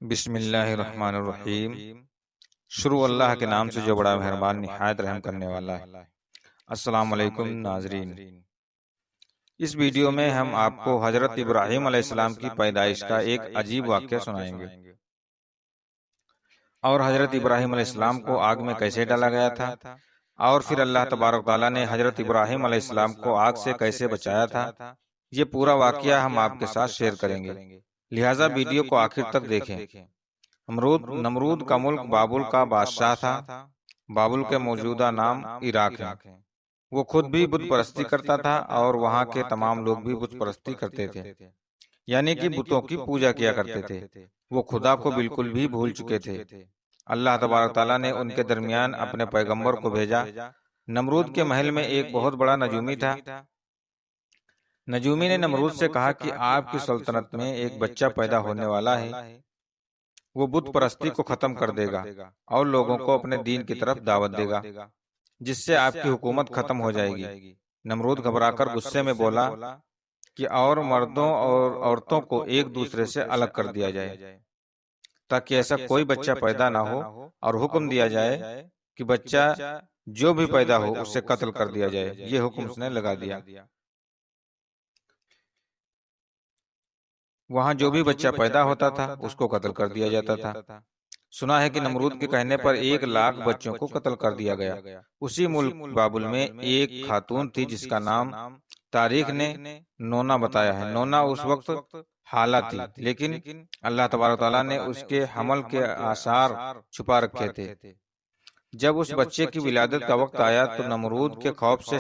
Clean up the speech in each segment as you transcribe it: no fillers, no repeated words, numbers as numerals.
بسم اللہ الرحمن الرحیم۔ شروع اللہ کے نام سے جو بڑا مہربان نہایت رحم کرنے والا ہے۔ السلام علیکم ناظرین، اس ویڈیو میں ہم آپ کو حضرت ابراہیم علیہ السلام کی پیدائش کا ایک عجیب واقعہ سنائیں گے، اور حضرت ابراہیم علیہ السلام کو آگ میں کیسے ڈالا گیا تھا، اور پھر اللہ تبارک تعالیٰ نے حضرت ابراہیم علیہ السلام کو آگ سے کیسے بچایا تھا۔ یہ پورا واقعہ ہم آپ کے ساتھ شیئر کریں گے، لہٰذا ویڈیو کو آخر تک دیکھیں۔ نمرود کا ملک بابل کا بادشاہ تھا۔ بابل کے موجودہ نام عراق ہے۔ وہ خود بھی بت پرستی کرتا تھا اور وہاں کے تمام لوگ بھی بت پرستی کرتے تھے، یعنی کہ بتوں کی پوجا کیا کرتے تھے۔ وہ خدا کو بالکل بھی بھول چکے تھے۔ اللہ تبارک تعالیٰ نے ان کے درمیان اپنے پیغمبر کو بھیجا۔ نمرود کے محل میں ایک بہت بڑا نجومی تھا۔ نجومی نے نمرود سے کہا کہ آپ کی سلطنت میں ایک بچہ پیدا ہونے والا ہے، وہ بت پرستی کو ختم کر دے گا اور لوگوں کو اپنے دین کی طرف دعوت دے گا، جس سے آپ کی حکومت ختم ہو جائے گی۔ نمرود گھبرا کر غصے میں بولا کہ اور مردوں اور عورتوں کو ایک دوسرے سے الگ کر دیا جائے تاکہ ایسا کوئی بچہ پیدا نہ ہو، اور حکم دیا جائے کہ بچہ جو بھی پیدا ہو اسے قتل کر دیا جائے۔ یہ حکم اس نے لگا دیا۔ وہاں جو بھی بچہ پیدا ہوتا تھا اس کو قتل کر دیا جاتا تھا۔ سنا ہے کہ نمرود کے کہنے پر 1,00,000 بچوں کو قتل کر دیا گیا۔ اسی ملک بابل میں ایک خاتون تھی جس کا نام تاریخ نے نونا بتایا ہے۔ نونا اس وقت حاملہ تھی، لیکن اللہ تبارک تعالیٰ نے اس کے حمل کے آثار چھپا رکھے تھے۔ جب اس بچے کی ولادت کا وقت آیا تو نمرود کے خوف سے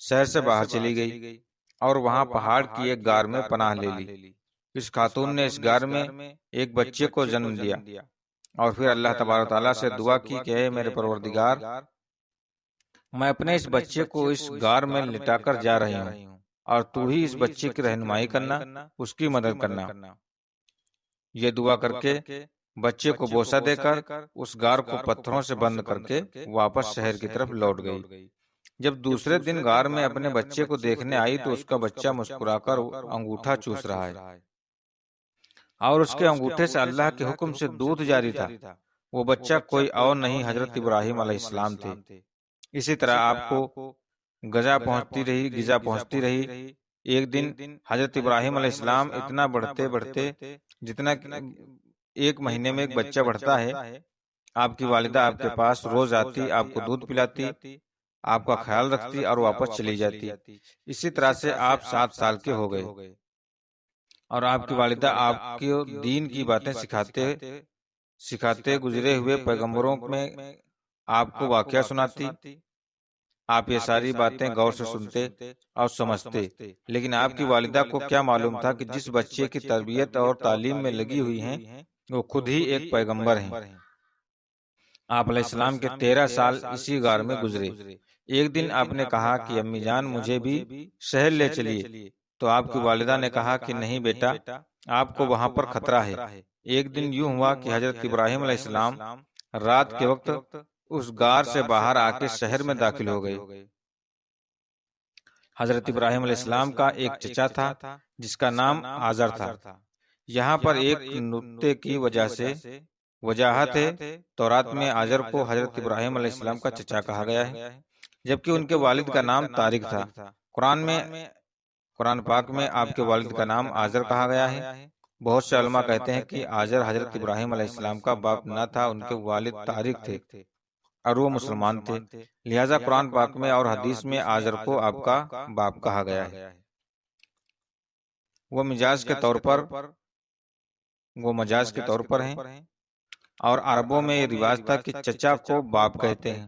شہر سے باہر چلی گئی اور وہاں پہاڑ کی ایک غار میں پناہ لے لی۔ اس خاتون نے اس غار میں ایک بچے کو جنم دیا اور پھر اللہ تبارک تعالیٰ سے دعا کی کہ اے میرے پروردگار، میں اپنے اس بچے کو اس غار میں لٹا کر جا رہی ہوں، اور تو ہی اس بچے کی رہنمائی کرنا، اس کی مدد کرنا۔ یہ دعا کر کے بچے کو بوسہ دے کر اس غار کو پتھروں سے بند کر کے واپس شہر کی طرف لوٹ گئی۔ جب دوسرے دن غار میں اپنے بچے کو دیکھنے آئی تو اس کا بچہ مسکرا کر انگوٹھا چوس رہا ہے، اور اس کے انگوٹھے سے اللہ کے حکم سے دودھ جاری تھا۔ وہ بچہ کوئی اور نہیں، حضرت ابراہیم علیہ السلام تھے۔ اسی طرح آپ کو غذا پہنچتی رہی۔ ایک دن حضرت ابراہیم علیہ السلام اتنا بڑھتے جتنا ایک مہینے میں ایک بچہ بڑھتا ہے، آپ کی والدہ آپ کے پاس روز آتی، آپ کو دودھ پلاتی، آپ کا خیال رکھتی اور واپس چلی جاتی۔ اسی طرح سے آپ 7 سال کے ہو گئے، اور آپ کی والدہ آپ کے دین کی باتیں سکھاتے گزرے ہوئے پیغمبروں میں آپ کو واقعہ سناتی۔ آپ یہ ساری باتیں غور سے سنتے اور سمجھتے، لیکن آپ کی والدہ کو کیا معلوم تھا کہ جس بچے کی تربیت اور تعلیم میں لگی ہوئی ہیں وہ خود ہی ایک پیغمبر ہیں۔ آپ علیہ السلام کے 13 سال اسی غار میں گزرے۔ ایک دن آپ نے کہا کہ امی جان مجھے بھی شہر لے چلیے، تو آپ کی والدہ نے کہا کہ نہیں بیٹا، آپ کو وہاں پر خطرہ ہے۔ ایک دن یوں ہوا کہ حضرت ابراہیم علیہ السلام رات کے وقت اس غار سے باہر آ کے شہر میں داخل ہو گئے۔ حضرت ابراہیم علیہ السلام کا ایک چچا تھا جس کا نام آزر تھا۔ یہاں پر ایک نکتے کی وجاہت ہے، تورات میں آزر کو حضرت ابراہیم علیہ السلام کا چچا کہا گیا ہے، جبکہ ان کے والد کا نام طارق تھا۔ قرآن پاک میں آپ کے والد کا نام آزر کہا گیا ہے۔ بہت سے علماء کہتے ہیں کہ آزر حضرت ابراہیم علیہ السلام کا باپ نہ تھا، ان کے والد طارق تھے اور وہ مسلمان تھے، لہٰذا قرآن پاک میں اور حدیث میں آزر کو آپ کا باپ کہا گیا ہے۔ وہ مجاز کے طور پر ہیں، اور عربوں میں یہ رواج تھا کہ چچا کو باپ کہتے ہیں۔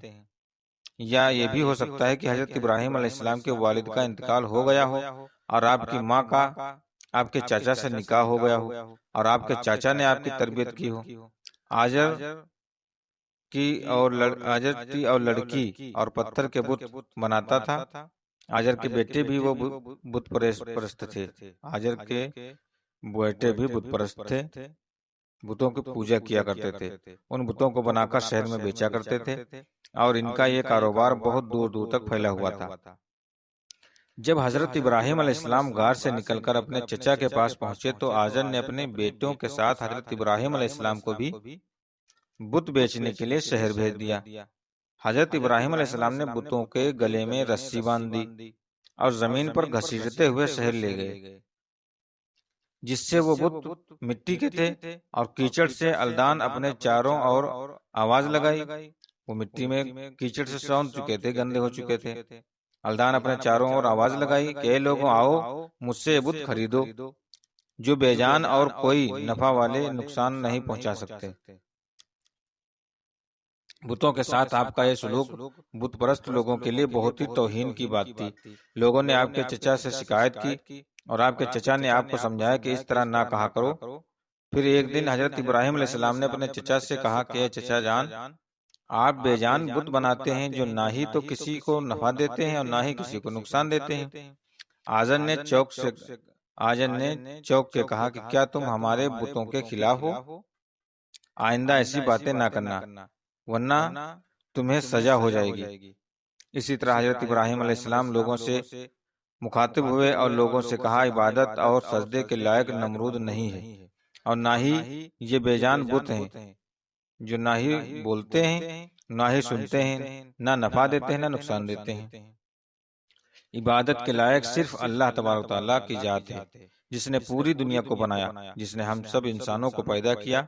یا یہ بھی ہو سکتا ہے کہ حضرت ابراہیم علیہ السلام کے والد کا انتقال ہو گیا ہو اور آپ کی ماں کا آپ کے چاچا سے نکاح ہو گیا ہو اور آپ کے چاچا نے آپ کی تربیت کی ہو۔ آزر کی اور لڑکی اور پتھر کے بت بناتا تھا۔ آزر کے بیٹے بھی وہ بت پرست تھے۔ بتوں کی پوجا کیا کرتے تھے، ان بتوں کو بنا کر شہر میں بیچا کرتے تھے، اور ان کا یہ کاروبار بہت دور دور تک پھیلا ہوا تھا۔ جب حضرت ابراہیم علیہ السلام غار سے نکل کر اپنے چچا کے پاس پہنچے تو آزر نے اپنے بیٹوں کے ساتھ حضرت ابراہیم علیہ السلام کو بھی بت بیچنے کے لیے شہر بھیج دیا۔ حضرت ابراہیم علیہ السلام نے بتوں کے گلے میں رسی باندھ دی اور زمین پر گھسیٹتے ہوئے شہر لے گئے، جس سے وہ بت مٹی کے تھے اور کیچڑ سے الدان اپنے چاروں اور آواز لگائی۔ وہ مٹی میں کیچڑ سے سوند چکے تھے، گندے ہو چکے تھے۔ الدان اپنے چاروں اور آواز لگائی کہ اے لوگوں، آؤ مجھ سے یہ بت خریدو جو بے جان اور کوئی نفع والے نقصان نہیں پہنچا سکتے۔ بتوں کے ساتھ آپ کا یہ سلوک بت پرست لوگوں کے لیے بہت ہی توہین کی بات تھی۔ لوگوں نے آپ کے چچا سے شکایت کی اور آپ کے چچا نے آپ کو سمجھایا کہ اس طرح نہ کہا کرو۔ پھر ایک دن حضرت ابراہیم علیہ السلام نے اپنے چچا سے کہا کہ اے چچا جان، آپ بے جان بت بناتے ہیں جو نہ ہی تو کسی کو نفع دیتے ہیں اور نہ ہی کسی کو نقصان دیتے ہیں۔ آزر نے چوک کے کہا کہ کیا تم ہمارے بتوں کے خلاف ہو؟ آئندہ ایسی باتیں نہ کرنا ورنہ تمہیں سزا ہو جائے گی۔ اسی طرح حضرت ابراہیم علیہ السلام لوگوں سے مخاطب ہوئے اور لوگوں سے کہا عبادت اور سجدے کے لائق نمرود نہیں ہے اور نہ ہی یہ بے جان بت ہیں جو نہ ہی بولتے ہیں، نہ ہی سنتے ہیں، نہ نفع دیتے ہیں نہ نقصان دیتے ہیں۔ عبادت کے لائق صرف اللہ تبارک و تعالیٰ کی ذات ہے، جس نے پوری دنیا کو بنایا، جس نے ہم سب انسانوں کو پیدا کیا۔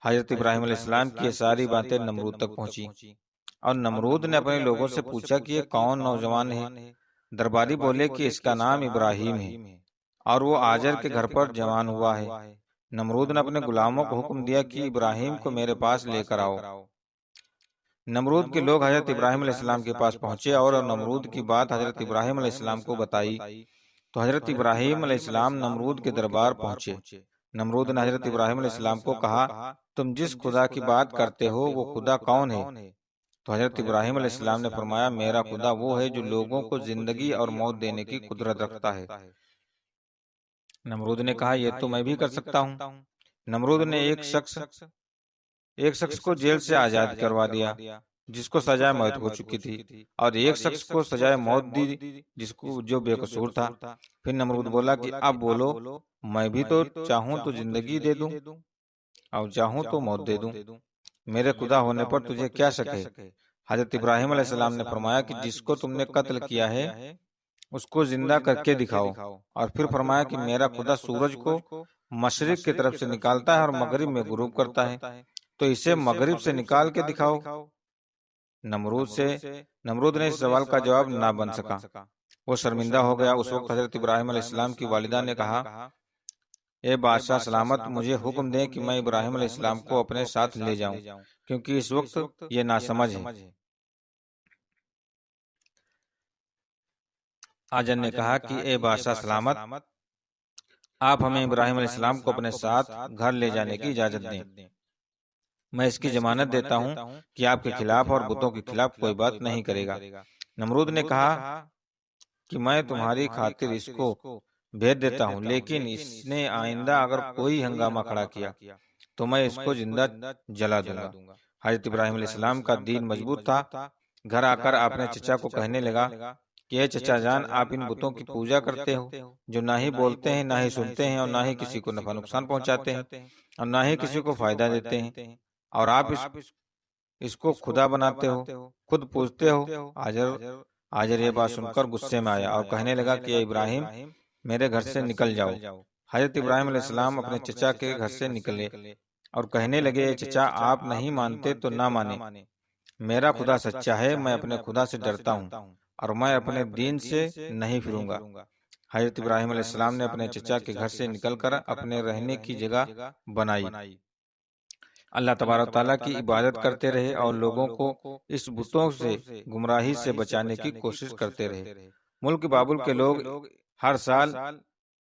حضرت ابراہیم علیہ السلام کی یہ ساری باتیں نمرود تک پہنچی اور نمرود نے اپنے لوگوں سے پوچھا کہ یہ کون نوجوان ہے؟ درباری بولے کہ اس کا نام ابراہیم ہے اور وہ آجر کے گھر پر جوان ہوا ہے۔ نمرود نے اپنے غلاموں کو حکم دیا کہ ابراہیم کو میرے پاس لے کر آؤ۔ نمرود کے لوگ حضرت ابراہیم علیہ السلام کے پاس پہنچے اور نمرود کی بات حضرت ابراہیم علیہ السلام کو بتائی تو حضرت ابراہیم علیہ السلام نمرود کے دربار پہنچے۔ نمرود نے حضرت ابراہیم علیہ السلام کو کہا تم جس خدا کی بات کرتے ہو وہ خدا کون ہے؟ تو حضرت ابراہیم علیہ السلام نے فرمایا میرا خدا وہ ہے جو لوگوں کو زندگی اور موت دینے کی قدرت رکھتا ہے۔ نمرود نے کہا یہ تو میں بھی کر سکتا ہوں۔ نمرود نے ایک شخص کو جیل سے آزاد کروا دیا جس کو سزائے موت ہو چکی تھی، اور ایک شخص کو سزائے موت دی جو بے قصور تھا۔ پھر نمرود بولا کہ اب بولو، میں بھی تو چاہوں تو زندگی دے دوں اور چاہوں تو موت دے دوں، میرے خدا ہونے پر تجھے کیا شک ہے؟ حضرت ابراہیم علیہ السلام نے فرمایا کہ جس کو تم نے قتل کیا ہے اس کو زندہ کر کے دکھاؤ، اور پھر فرمایا کہ میرا خدا سورج کو مشرق کی طرف سے نکالتا ہے اور مغرب میں غروب کرتا ہے، تو اسے مغرب سے نکال کے دکھاؤ۔ نمرود نے اس سوال کا جواب نہ بن سکا، وہ شرمندہ ہو گیا۔ اس وقت حضرت ابراہیم علیہ السلام کی والدہ نے کہا اے بادشاہ سلامت، مجھے حکم دیں کہ میں ابراہیم علیہ السلام کو اپنے ساتھ لے جاؤں، کیونکہ اس وقت یہ ناسمجھ ہے۔ آجر نے کہا کہ اے بادشاہ سلامت، آپ ہمیں ابراہیم علیہ السلام کو اپنے ساتھ گھر لے جانے کی اجازت دیں، میں اس کی ضمانت دیتا ہوں کہ آپ کے خلاف اور بتوں کے خلاف کوئی بات نہیں کرے گا۔ نمرود نے کہا کہ میں تمہاری خاطر اس کو بھیج دیتا ہوں، لیکن اس نے آئندہ اگر کوئی ہنگامہ کھڑا کیا تو میں اس کو زندہ جلا دوں گا۔ حضرت ابراہیم علیہ السلام کا دین مضبوط تھا۔ گھر آ کر آپ نے چچا کو کہنے لگا کہ اے چچا جان، آپ ان بتوں کی پوجا کرتے ہو جو نہ ہی بولتے ہیں، نہ ہی سنتے ہیں اور نہ ہی کسی کو نفع نقصان پہنچاتے ہیں اور نہ ہی کسی کو فائدہ دیتے ہیں، اور آپ اس کو خدا بناتے ہو، خود پوجتے ہو۔ آجر یہ بات سن کر غصے میں آیا اور کہنے لگا کہ اے ابراہیم، میرے گھر سے نکل جاؤ۔ حضرت ابراہیم علیہ السلام اپنے چچا کے گھر سے نکلے اور کہنے لگے اے چچا، آپ نہیں مانتے تو نہ مانے، میرا خدا سچا ہے، میں اپنے خدا سے ڈرتا ہوں اور میں اپنے دین سے نہیں پھروں گا۔ حضرت ابراہیم علیہ السلام نے اپنے چچا کے گھر سے نکل کر اپنے رہنے کی جگہ بنائی، اللہ تبارک تعالیٰ کی عبادت کرتے رہے اور لوگوں کو اس بتوں سے گمراہی سے بچانے کی کوشش کرتے رہے۔ ملک بابل کے لوگ ہر سال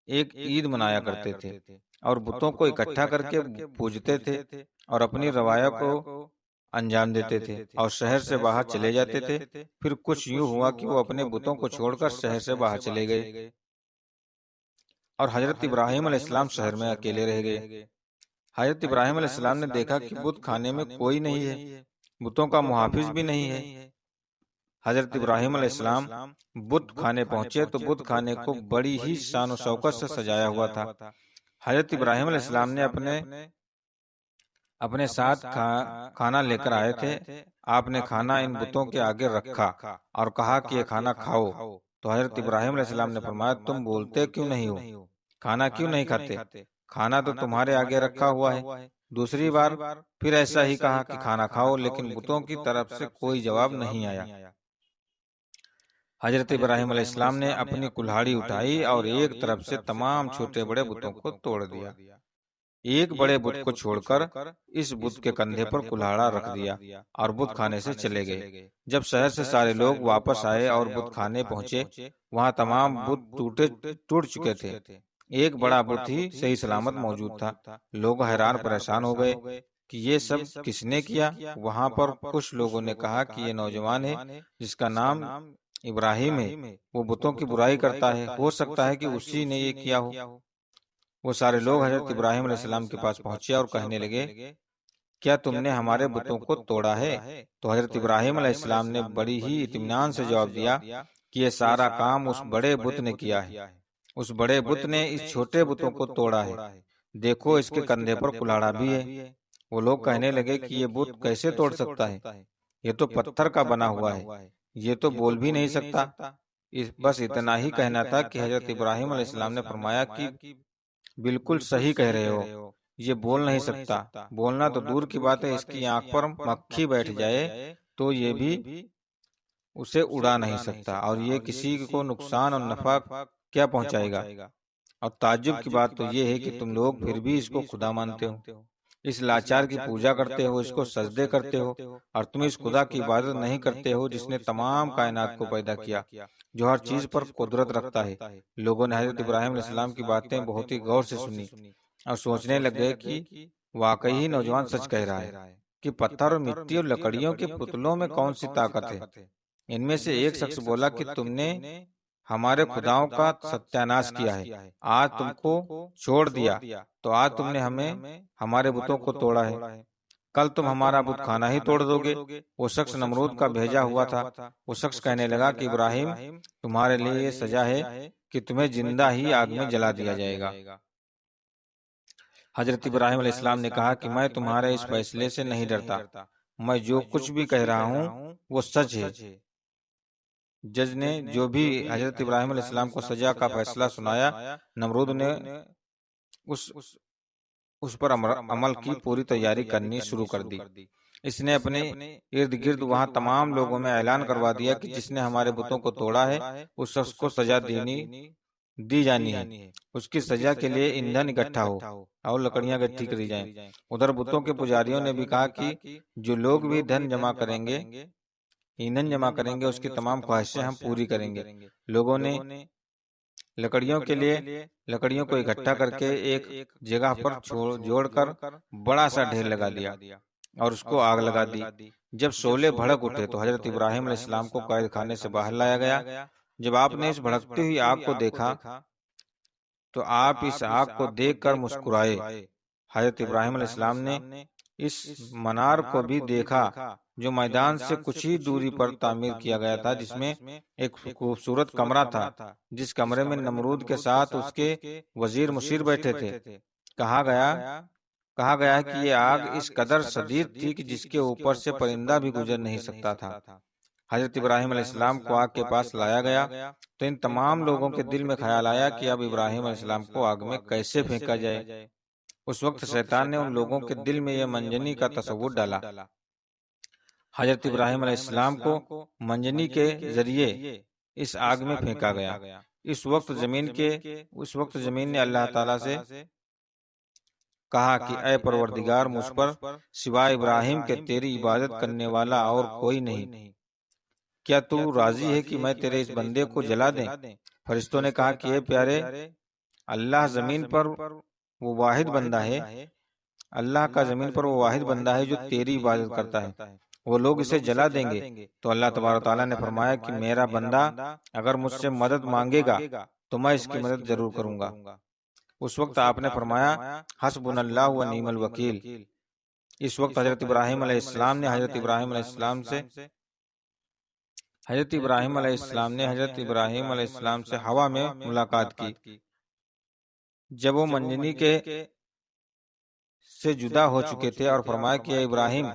ایک عید منایا کرتے تھے اور بتوں کو اکٹھا کر کے پوجتے تھے اور اپنی روایت کو انجام دیتے تھے اور شہر سے باہر چلے جاتے تھے۔ پھر کچھ یوں ہوا کہ وہ اپنے بتوں کو چھوڑ کر شہر سے باہر چلے گئے اور حضرت ابراہیم علیہ السلام شہر میں اکیلے رہ گئے۔ حضرت ابراہیم علیہ السلام نے دیکھا کہ بت خانے میں کوئی نہیں ہے، بتوں کا محافظ بھی نہیں ہے۔ حضرت ابراہیم علیہ السلام بت خانے پہنچے تو بت خانے کو بڑی ہی شان و شوکت سے سجایا ہوا تھا۔ حضرت ابراہیم علیہ السلام نے اپنے ساتھ کھانا لے کر آئے تھے۔ آپ نے کھانا ان بتوں کے آگے رکھا اور کہا کہ یہ کھانا کھاؤ۔ تو حضرت ابراہیم علیہ السلام نے فرمایا، تم بولتے کیوں نہیں ہو؟ کھانا کیوں نہیں کھاتے؟ کھانا تو تمہارے آگے رکھا ہوا ہے۔ دوسری بار پھر ایسا ہی کہا کہ کھانا کھاؤ، لیکن بتوں کی طرف سے کوئی جواب نہیں آیا۔ حضرت ابراہیم علیہ السلام نے اپنی کلہاڑی اٹھائی اور ایک طرف سے تمام چھوٹے بڑے بتوں کو توڑ دیا۔ ایک بڑے بت کو چھوڑ کر اس بت کے کندھے پر کلہاڑا رکھ دیا اور بت خانے سے چلے گئے۔ جب شہر سے سارے لوگ واپس آئے اور بت خانے پہنچے، وہاں تمام بت ٹوٹ چکے تھے، ایک بڑا بت ہی صحیح سلامت موجود تھا۔ لوگ حیران پریشان ہو گئے کہ یہ سب کس نے کیا؟ وہاں پر کچھ لوگوں نے کہا کہ یہ نوجوان ہے جس کا نام ابراہیم ہے، وہ بتوں کی برائی کرتا ہے، ہو سکتا ہے کہ اسی نے یہ کیا ہو۔ وہ سارے لوگ حضرت ابراہیم علیہ السلام کے پاس پہنچے اور کہنے لگے، کیا تم نے ہمارے بتوں کو توڑا ہے؟ تو حضرت ابراہیم علیہ السلام نے بڑی ہی اطمینان سے جواب دیا کہ یہ سارا کام اس بڑے بت نے کیا ہے۔ اس بڑے بت نے اس چھوٹے بتوں کو توڑا ہے، دیکھو اس کے کندھے پر کلاڑا بھی ہے۔ وہ لوگ کہنے لگے کہ یہ بت کیسے توڑ سکتا ہے؟ یہ تو پتھر کا بنا ہوا ہے، یہ تو بول بھی نہیں سکتا۔ بس اتنا ہی کہنا تھا کہ حضرت ابراہیم علیہ السلام نے فرمایا کہ بالکل صحیح کہہ رہے ہو، یہ بول نہیں سکتا۔ بولنا تو دور کی بات ہے، اس کی آنکھ پر مکھی بیٹھ جائے تو یہ بھی اسے اڑا نہیں سکتا، اور یہ کسی کو نقصان اور نفع کیا پہنچائے گا۔ اور تعجب کی بات تو یہ ہے کہ تم لوگ پھر بھی اس کو خدا مانتے ہو، اس لاچار کی پوجا کرتے ہو، اس کو سجدے کرتے ہو، اور تم اس خدا کی عبادت نہیں کرتے ہو جس نے تمام کائنات کو پیدا کیا، جو ہر چیز پر قدرت رکھتا ہے۔ لوگوں نے حضرت ابراہیم علیہ السلام کی باتیں بہت ہی غور سے سنی اور سوچنے لگ گئے کہ واقعی ہی نوجوان سچ کہہ رہا ہے کہ پتھر اور مٹی اور لکڑیوں کے پتلوں میں کون سی طاقت ہے۔ ان میں سے ایک شخص بولا کہ تم نے ہمارے خداؤں کا ستیاناش کیا ہے، آج تم کو چھوڑ دیا تو آج تم نے ہمارے بتوں کو توڑا ہے، کل تم ہمارا بت خانہ ہی توڑ دو گے۔ وہ شخص نمرود کا بھیجا ہوا تھا۔ وہ شخص کہنے لگا کہ ابراہیم، تمہارے لیے یہ سزا ہے کہ تمہیں زندہ ہی آگ میں جلا دیا جائے گا۔ حضرت ابراہیم علیہ السلام نے کہا کہ میں تمہارے اس فیصلے سے نہیں ڈرتا، میں جو کچھ بھی کہہ رہا ہوں وہ سچ ہے۔ جج نے جو بھی حضرت ابراہیم علیہ السلام کو سزا کا فیصلہ سنایا، نمرود نے اس پر عمل کی پوری تیاری کرنی شروع کر دی۔ اس نے اپنے ارد گرد وہاں تمام لوگوں میں اعلان کروا دیا کہ جس نے ہمارے بتوں کو توڑا ہے اس شخص کو سزا دی جانی ہے، اس کی سزا کے لیے ایندھن اکٹھا ہو اور لکڑیاں اکٹھی کری جائیں۔ ادھر بتوں کے پجاریوں نے بھی کہا کہ جو لوگ بھی ایندھن جمع کریں گے اس کی تمام خواہشیں ہم پوری کریں گے۔ لوگوں نے لکڑیوں کے لیے لکڑیوں کو اکٹھا کر کے ایک جگہ پر جوڑ کر بڑا سا ڈھیر لگا دیا اور اس کو آگ لگا دی۔ جب شعلے بھڑک اٹھے تو حضرت ابراہیم علیہ السلام کو قید خانے سے باہر لایا گیا۔ جب آپ نے اس بھڑکتی ہوئی آگ کو دیکھا تو آپ اس آگ کو دیکھ کر مسکرائے۔ حضرت ابراہیم علیہ السلام نے اس منار کو بھی دیکھا جو میدان سے کچھ ہی دوری پر تعمیر کیا گیا تھا، جس میں ایک خوبصورت کمرہ تھا، جس کمرے میں نمرود کے ساتھ اس کے وزیر مشیر بیٹھے تھے۔ کہا گیا ہے کہ یہ آگ اس قدر شدید تھی کہ جس کے اوپر سے پرندہ بھی گزر نہیں سکتا تھا۔ حضرت ابراہیم علیہ السلام کو آگ کے پاس لایا گیا تو ان تمام لوگوں کے دل میں خیال آیا کہ اب ابراہیم علیہ السلام کو آگ میں کیسے پھینکا جائے۔ اس وقت شیطان نے ان لوگوں کے دل میں یہ منجنی کا تصور ڈالا۔ حضرت ابراہیم علیہ السلام کو منجنی کے ذریعے اس آگ میں پھینکا گیا۔ اس وقت زمین نے اللہ تعالیٰ سے کہا کہ اے پروردگار، مجھ پر سوائے ابراہیم کے تیری عبادت کرنے والا اور کوئی نہیں، کیا تو راضی ہے کہ میں تیرے اس بندے کو جلا دیں؟ فرشتوں نے کہا کہ اے پیارے اللہ، زمین پر وہ واحد بندہ ہے، اللہ کا زمین پر وہ واحد بندہ ہے جو تیری عبادت کرتا ہے، وہ لوگ اسے جلا دیں گے۔ تو اللہ تبارک و تعالیٰ نے فرمایا کہ میرا بندہ اگر مجھ سے مدد مانگے گا تو میں اس کی مدد ضرور کروں گا۔ اس وقت آپ نے فرمایا حسبنا اللہ و نعم الوکیل۔ اس وقت حضرت ابراہیم علیہ السلام نے حضرت ابراہیم علیہ السلام سے حضرت ابراہیم علیہ السلام نے حضرت ابراہیم علیہ السلام سے ہوا میں ملاقات کی۔ جب وہ منجنی کے سے جدا ہو چکے تھے اور فرمایا کہ اے ابراہیم،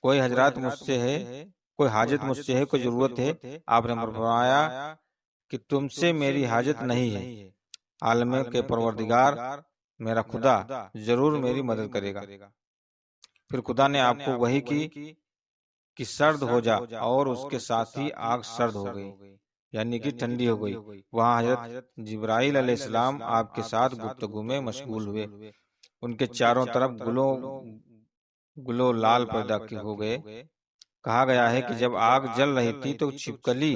کوئی حضرات مجھ سے ہے، کوئی حاجت مجھ سے ہے، کوئی ضرورت ہے؟ آپ نے فرمایا کہ تم سے میری حاجت نہیں ہے، عالم کے پروردگار میرا خدا ضرور میری مدد کرے گا۔ پھر خدا نے آپ کو وحی کی کہ سرد ہو جا، اور اس کے ساتھ ہی آگ سرد ہو گئی، یعنی کہ ٹھنڈی ہو گئی۔ وہاں حضرت جبرائیل علیہ السلام آپ کے ساتھ گفتگو میں مشغول ہوئے۔ ان کے چاروں طرف گلو لال پیدا ہو گئے۔ کہا گیا ہے کہ جب آگ جل رہی تھی تو چھپکلی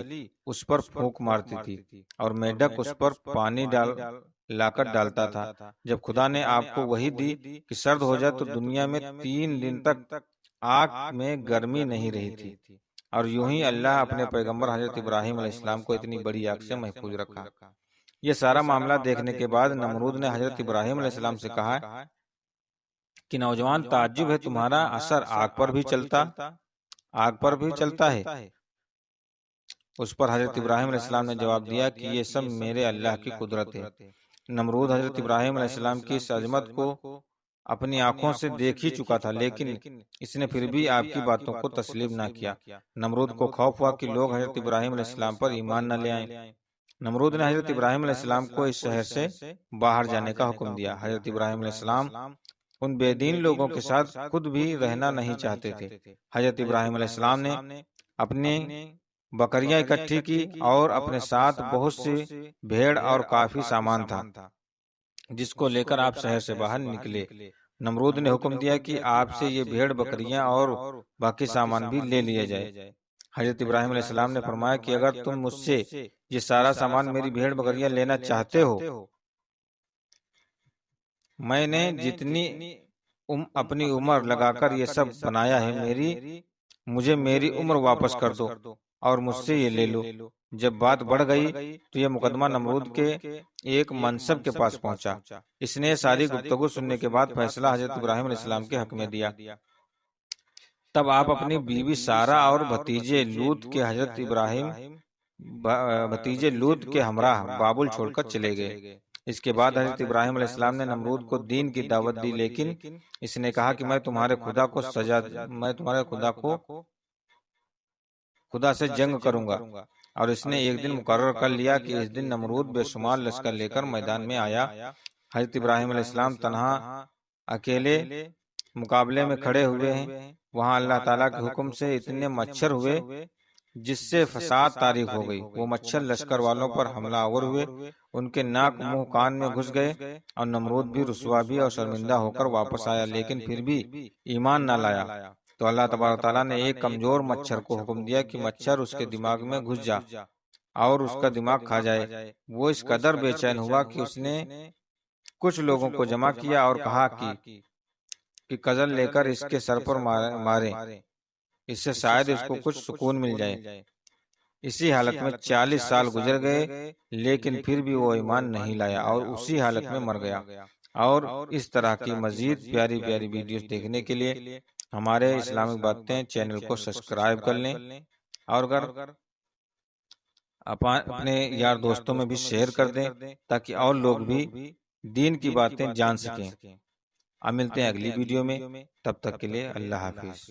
اس پر پھونک مارتی تھی اور میڈک اس پر پانی لا کر ڈالتا تھا۔ جب خدا نے آپ کو وحی دی کہ سرد ہو جائے تو دنیا میں 3 دن تک آگ میں گرمی نہیں رہی تھی، اور یوں ہی اللہ اپنے پیغمبر حضرت ابراہیم علیہ السلام کو اتنی بڑی آگ سے محفوظ رکھا۔ یہ سارا معاملہ دیکھنے کے بعد نمرود نے حضرت ابراہیم علیہ السلام سے کہا کہ نوجوان، تعجب ہے، تمہارا اثر آگ پر بھی چلتا ہے۔ اس پر حضرت ابراہیم علیہ السلام نے جواب دیا کہ یہ سب میرے اللہ کی قدرت ہے۔ نمرود حضرت ابراہیم علیہ السلام کی اس عظمت کو اپنی آنکھوں سے دیکھ ہی چکا تھا، لیکن اس نے پھر بھی آپ کی باتوں کو تسلیم نہ کیا۔ نمرود کو خوف ہوا کہ لوگ حضرت ابراہیم علیہ السلام پر ایمان نہ لے آئیں۔ نمرود نے حضرت ابراہیم علیہ السلام کو اس شہر سے باہر جانے کا حکم دیا۔ حضرت ابراہیم علیہ السلام ان بے دین لوگوں کے ساتھ خود بھی رہنا نہیں چاہتے تھے۔ حضرت ابراہیم علیہ السلام نے اپنی بکریاں اکٹھی کی اور اپنے ساتھ بہت سی بھیڑ اور کافی سامان تھا، جس کو لے کر آپ شہر سے باہر نکلے۔ نمرود نے حکم دیا کہ آپ سے یہ بھیڑ بکریاں اور باقی سامان بھی لے لیا جائے۔ حضرت ابراہیم علیہ السلام نے فرمایا کہ اگر تم مجھ سے یہ سارا سامان، میری بھیڑ بکریاں لینا چاہتے ہو، میں نے جتنی اپنی عمر لگا کر یہ سب بنایا ہے، مجھے میری عمر واپس کر دو اور مجھ سے یہ لے لو۔ جب بات بڑھ گئی تو یہ مقدمہ نمرود کے ایک منصب کے پاس پہنچا۔ اس نے ساری گفتگو سننے کے بعد فیصلہ حضرت ابراہیم علیہ السلام کے حق میں دیا۔ تب آپ اپنی بیوی سارہ اور بھتیجے لوط کے ہمراہ بابل چھوڑ کر چلے گئے۔ اس کے بعد حضرت ابراہیم علیہ السلام نے نمرود کو دین کی دعوت دی، لیکن اس نے کہا کہ میں تمہارے خدا سے جنگ کروں گا، اور اس نے ایک دن مقرر کر لیا کہ اس دن نمرود بے شمار لشکر لے کر میدان میں آیا۔ حضرت ابراہیم علیہ السلام تنہا اکیلے مقابلے میں کھڑے ہوئے ہیں۔ وہاں اللہ تعالیٰ کے حکم سے اتنے مچھر ہوئے جس سے فساد طاری ہو گئی۔ وہ مچھر لشکر والوں پر حملہ آور ہوئے، ان کے ناک منہ کان میں گھس گئے، اور نمرود بھی رسوا بھی اور شرمندہ ہو کر واپس آیا، لیکن پھر بھی ایمان نہ لایا۔ تو اللہ تبارک تعالیٰ نے ایک کمزور مچھر کو حکم دیا کہ مچھر اس کے دماغ میں گھس جا اور اس کا دماغ کھا جائے۔ وہ اس قدر بے چین ہوا کہ اس نے کچھ لوگوں کو جمع کیا اور کہا کہ کزل لے کر اس کے سر پر مارے، اس سے شاید اس کو کچھ سکون مل جائے۔ اسی حالت میں 40 سال گزر گئے، لیکن پھر بھی وہ ایمان نہیں لایا اور اسی حالت میں مر گیا۔ اور اس طرح کی مزید پیاری پیاری ویڈیوز دیکھنے کے لیے ہمارے اسلامک باتیں چینل کو سبسکرائب کر لیں، اور اگر اپنے یار دوستوں میں بھی شیئر کر دیں تاکہ اور لوگ بھی دین کی باتیں جان سکیں۔ اب ملتے ہیں اگلی ویڈیو میں، تب تک کے لیے اللہ حافظ۔